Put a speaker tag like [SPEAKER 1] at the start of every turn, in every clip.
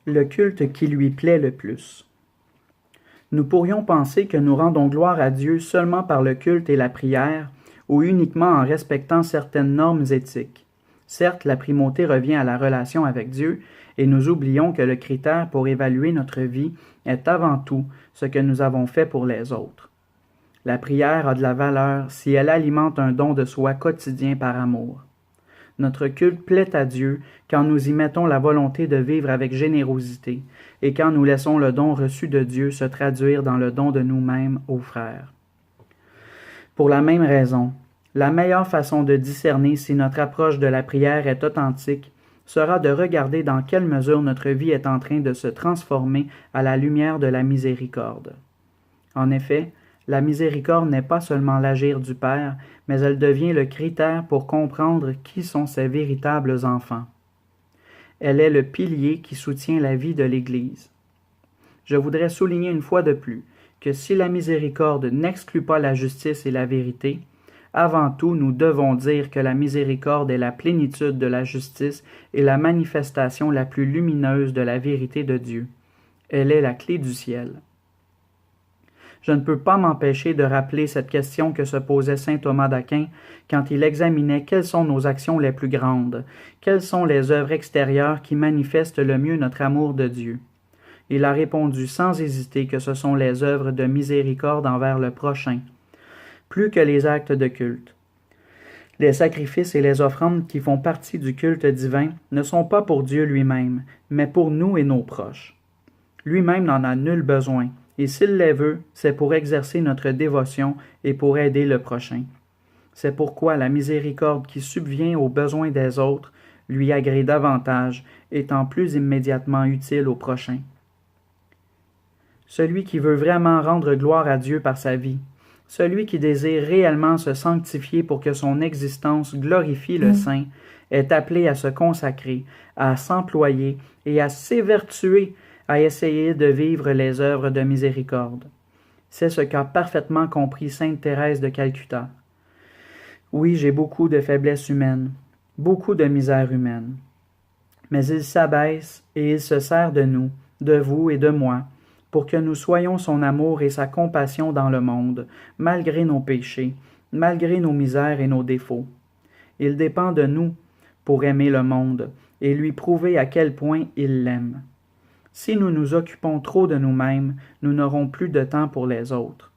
[SPEAKER 1] Le culte qui lui plaît le plus. Nous pourrions penser que nous rendons gloire à Dieu seulement par le culte et la prière, ou uniquement en respectant certaines normes éthiques. Certes, la primauté revient à la relation avec Dieu, et nous oublions que le critère pour évaluer notre vie est avant tout ce que nous avons fait pour les autres. La prière a de la valeur si elle alimente un don de soi quotidien par amour. Notre culte plaît à Dieu quand nous y mettons la volonté de vivre avec générosité et quand nous laissons le don reçu de Dieu se traduire dans le don de nous-mêmes aux frères. Pour la même raison, la meilleure façon de discerner si notre approche de la prière est authentique sera de regarder dans quelle mesure notre vie est en train de se transformer à la lumière de la miséricorde. En effet, la miséricorde n'est pas seulement l'agir du Père, mais elle devient le critère pour comprendre qui sont ses véritables enfants. Elle est le pilier qui soutient la vie de l'Église. Je voudrais souligner une fois de plus que si la miséricorde n'exclut pas la justice et la vérité, avant tout nous devons dire que la miséricorde est la plénitude de la justice et la manifestation la plus lumineuse de la vérité de Dieu. Elle est la clé du ciel. Je ne peux pas m'empêcher de rappeler cette question que se posait saint Thomas d'Aquin quand il examinait quelles sont nos actions les plus grandes, quelles sont les œuvres extérieures qui manifestent le mieux notre amour de Dieu. Il a répondu sans hésiter que ce sont les œuvres de miséricorde envers le prochain, plus que les actes de culte. Les sacrifices et les offrandes qui font partie du culte divin ne sont pas pour Dieu lui-même, mais pour nous et nos proches. Lui-même n'en a nul besoin, et s'il les veut, c'est pour exercer notre dévotion et pour aider le prochain. C'est pourquoi la miséricorde qui subvient aux besoins des autres lui agrée davantage, étant plus immédiatement utile au prochain. Celui qui veut vraiment rendre gloire à Dieu par sa vie, celui qui désire réellement se sanctifier pour que son existence glorifie le Saint, est appelé à se consacrer, à s'employer et à s'évertuer à essayer de vivre les œuvres de miséricorde. C'est ce qu'a parfaitement compris sainte Thérèse de Calcutta. Oui, j'ai beaucoup de faiblesses humaines, beaucoup de misère humaine. Mais il s'abaisse et il se sert de nous, de vous et de moi, pour que nous soyons son amour et sa compassion dans le monde, malgré nos péchés, malgré nos misères et nos défauts. Il dépend de nous pour aimer le monde et lui prouver à quel point il l'aime. Si nous nous occupons trop de nous-mêmes, nous n'aurons plus de temps pour les autres.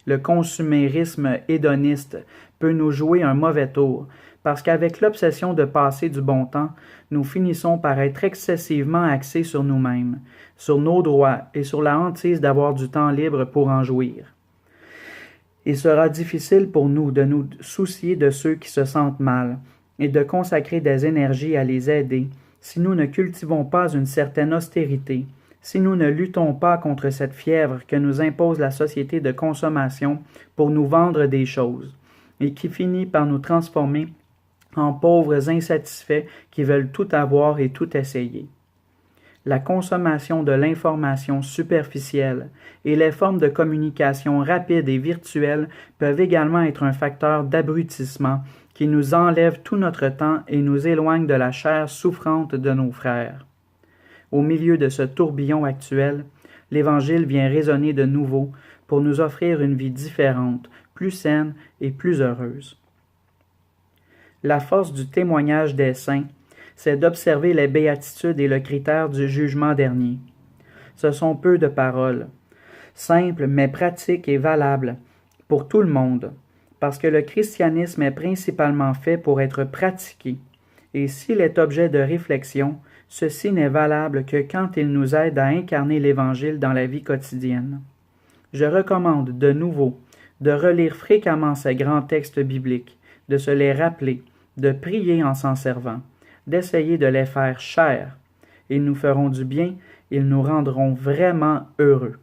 [SPEAKER 1] Le consumérisme hédoniste peut nous jouer un mauvais tour, parce qu'avec l'obsession de passer du bon temps, nous finissons par être excessivement axés sur nous-mêmes, sur nos droits et sur la hantise d'avoir du temps libre pour en jouir. Il sera difficile pour nous de nous soucier de ceux qui se sentent mal et de consacrer des énergies à les aider, si nous ne cultivons pas une certaine austérité, si nous ne luttons pas contre cette fièvre que nous impose la société de consommation pour nous vendre des choses, et qui finit par nous transformer en pauvres insatisfaits qui veulent tout avoir et tout essayer. La consommation de l'information superficielle et les formes de communication rapides et virtuelles peuvent également être un facteur d'abrutissement qui nous enlève tout notre temps et nous éloigne de la chair souffrante de nos frères. Au milieu de ce tourbillon actuel, l'Évangile vient résonner de nouveau pour nous offrir une vie différente, plus saine et plus heureuse. La force du témoignage des saints, c'est d'observer les béatitudes et le critère du jugement dernier. Ce sont peu de paroles, simples mais pratiques et valables pour tout le monde, parce que le christianisme est principalement fait pour être pratiqué, et s'il est objet de réflexion, ceci n'est valable que quand il nous aide à incarner l'Évangile dans la vie quotidienne. Je recommande de nouveau de relire fréquemment ces grands textes bibliques, de se les rappeler, de prier en s'en servant, d'essayer de les faire chers. Ils nous feront du bien, ils nous rendront vraiment heureux.